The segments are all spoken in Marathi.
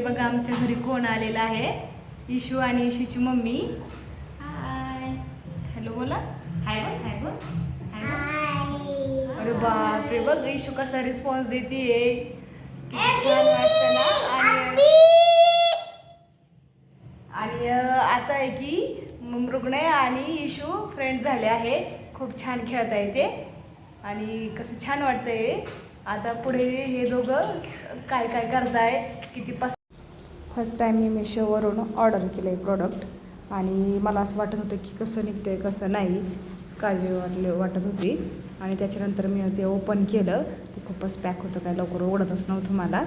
बघा आमच्या घरी कोण आलेला आहे. इशू आणि इशूची मम्मी. हाय, हॅलो बोला. हाय बोल, हाय बोल, हाय. अरे बापरे, बघ इशू कसा रिस्पॉन्स देतीये. किती छान वाटतं ना. आणि आता आहे की मृगनय आणि इशू फ्रेंड झाले आहे. खूप छान खेळता येते आणि कसं छान वाटतंय. आता पुढे हे दोघं काय काय करताय किती फर्स्ट टाईम मी मिशोवरून ऑर्डर केलं आहे प्रोडक्ट आणि मला असं वाटत होतं की कसं निघतं आहे कसं नाही, काळजी वाटत होती. आणि त्याच्यानंतर मी ते ओपन केलं. ते खूपच पॅक होतं, काय लवकर उघडतच नव्हतं मला.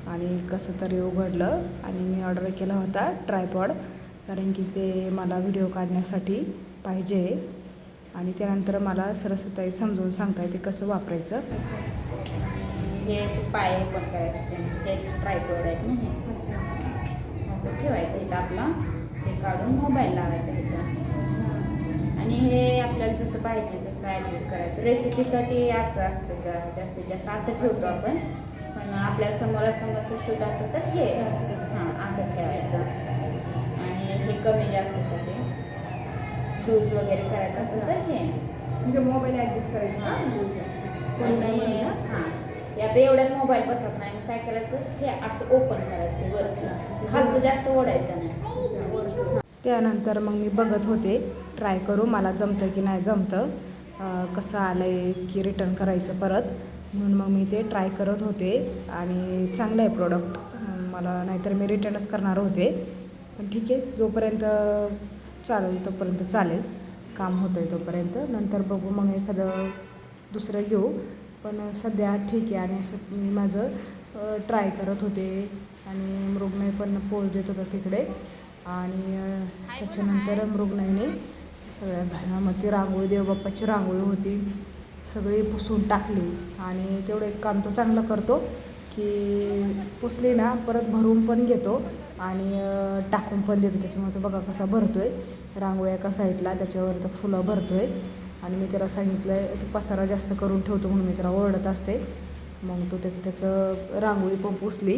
आणि कसं तरी उघडलं आणि मी ऑर्डर केला होता ट्रायपॉड, कारण की ते मला व्हिडिओ काढण्यासाठी पाहिजे. आणि त्यानंतर मला सरस्वती समजून सांगता येते कसं वापरायचं. हे असे पाय ओपन करायचे, तेच ट्रायपॉड आहेत ना हे. असं ठेवायचं इथं आपलं, ते काढून मोबाईल लावायचा इथं. आणि हे आपल्याला जसं पाहिजे तसं ॲडजस्ट करायचं. रेसिपीसाठी असं असतं जास्तीत जास्त असं ठेवतो आपण, पण आपल्या समोरासमोरचं शूट असतं तर हे असं ठेवायचं. आणि हे कमी जास्तसाठी यूज वगैरे करायचं असेल तर हे म्हणजे मोबाईल ॲडजस्ट करायचं. पण नाही या एवढ्यात मोबाईल बसत नाही. काय करायचं, हे असं ओपन करायचं वरती, खालचं जास्त ओढायचं नाही. त्यानंतर मग मी बघत होते ट्राय करू मला जमतं की नाही जमतं, कसं आलं आहे की रिटर्न करायचं परत, म्हणून मग मी ते ट्राय करत होते. आणि चांगलं आहे प्रोडक्ट मला, नाहीतर मी रिटर्नच करणार होते. पण ठीक आहे, जोपर्यंत चालेल तोपर्यंत चालेल, काम होतं आहे तोपर्यंत. नंतर बघू मग एखादं दुसरं घेऊ, पण सध्या ठीक आहे. आणि असं मी माझं ट्राय करत होते आणि मृगनय पण पोज देत होता तिकडे. आणि त्याच्यानंतर मृगनयने सगळ्या घरामध्ये रांगोळी, देवबाप्पाची रांगोळी होती, सगळी पुसून टाकली. आणि तेवढं एक काम तो चांगलं करतो की पुसली ना परत भरून पण घेतो आणि टाकून पण देतो. त्याच्यामुळे तो बघा कसा भरतो आहे रांगोळ्या एका साईडला, त्याच्यावर तर फुलं भरतो आहे. आणि मी त्याला सांगितलं आहे तो पसारा जास्त करून ठेवतो म्हणून मी त्याला ओरडत असते. मग तो त्याचं रांगोळी पण पुसली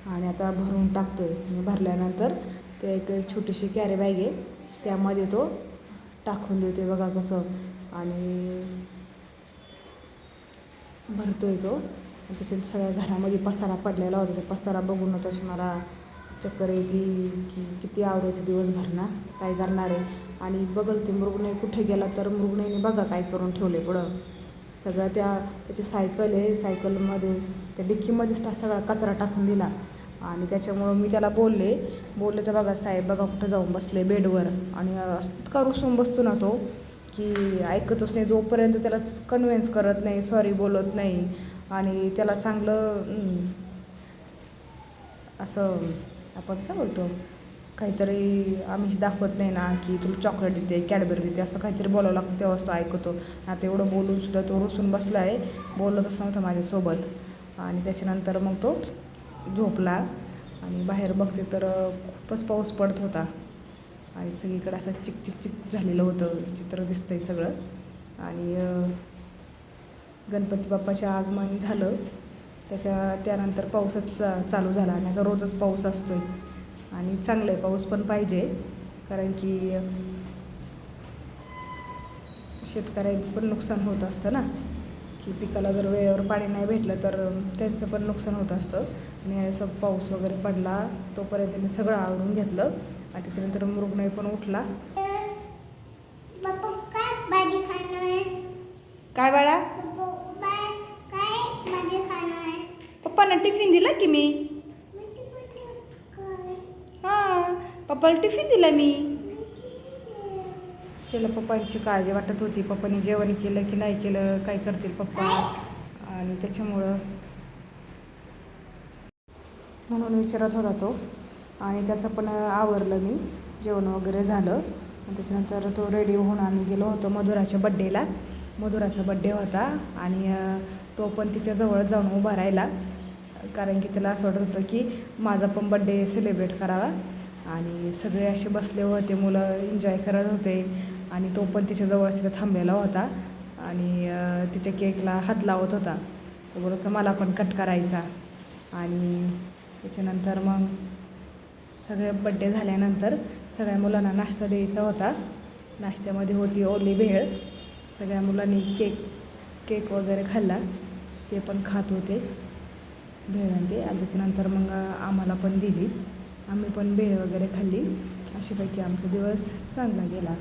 आणि आता भरून टाकतो आहे. मी भरल्यानंतर ते एक छोटीशी कॅरी बॅग आहे त्यामध्ये तो टाकून देतो आहे, बघा कसं. आणि भरतो आहे तो. आणि तसेच सगळ्या घरामध्ये पसारा पडलेला होता. ते पसारा बघूनच अशी मला चक्कर येते की किती आवरायचं दिवसभर ना, काय करणार आहे. आणि बघल ते मृगनय कुठे गेला तर मृगनयने बघा काय करून ठेवले पुढं सगळं. त्याची सायकल आहे, सायकलमध्ये त्या डिक्कीमध्येच सगळा कचरा टाकून दिला. आणि त्याच्यामुळं मी त्याला बोलले तर बघा साहेब बघा कुठं जाऊन बसले बेडवर. आणि इतका रुसून बसतो ना तो की ऐकतच नाही, जोपर्यंत त्याला कन्व्हिन्स करत नाही, सॉरी बोलत नाही. आणि त्याला चांगलं असं आपण काय बोलतो, काहीतरी आम्ही दाखवत नाही ना की तुला चॉकलेट देते, कॅडबरी देते, असं काहीतरी बोलावं लागतं तेव्हाच तो ऐकतो. आता एवढं बोलूनसुद्धा तो रुसून बसला आहे, बोलतच नव्हता माझ्यासोबत. आणि त्याच्यानंतर मग तो झोपला. आणि बाहेर बघते तर खूपच पाऊस पडत होता आणि सगळीकडे असं चिक झालेलं होतं, चित्र दिसतंय सगळं. आणि गणपती बाप्पाचं आगमन झालं त्यानंतर पाऊसच चालू झाला. आणि आता रोजच पाऊस असतो आहे आणि चांगलं आहे, पाऊस पण पाहिजे, कारण की शेतकऱ्यांचं पण नुकसान होत असतं ना, की पिकाला जर वेळेवर पाणी नाही भेटलं तर त्यांचं पण नुकसान होत असतं. आणि असं पाऊस वगैरे पडला तोपर्यंत मी सगळं आवरून घेतलं. आणि त्याच्यानंतर मृगनय पण उठला. काय बाळा, पप्पांना टिफिन दिला की मी. हां, पप्पाला टिफिन दिला मी. त्याला पप्पांची काळजी वाटत होती, पप्पांनी जेवण केलं की नाही केलं, काय करतील पप्पा. आणि त्याच्यामुळं म्हणून विचारत होता तो. आणि त्याचं पण आवरलं मी, जेवण वगैरे झालं. आणि त्याच्यानंतर तो रेडी होऊन आम्ही गेलो होतो मधुराच्या बड्डेला. मधुराचा बड्डे होता आणि तो पण तिच्याजवळ जाऊन उभा राहिला, कारण की त्याला असं वाटत होतं की माझा पण बड्डे सेलिब्रेट करावा. आणि सगळे असे बसले होते, मुलं एन्जॉय करत होते. आणि तो पण तिच्याजवळ तिथं थांबलेला होता आणि तिच्या केकला हात लावत होता. तो बोलायचा मला पण कट करायचा. आणि त्याच्यानंतर मग सगळे बड्डे झाल्यानंतर सगळ्या मुलांना नाश्ता द्यायचा होता. नाश्त्यामध्ये होती ओली भेळ. सगळ्या मुलांनी केक वगैरे खाल्ला, ते पण खात होते भेळ आणि ते. आणि त्याच्यानंतर मग आम्हाला पण दिली, आम्ही पण भेळ वगैरे खाल्ली. अशापैकी आमचा दिवस चांगला गेला.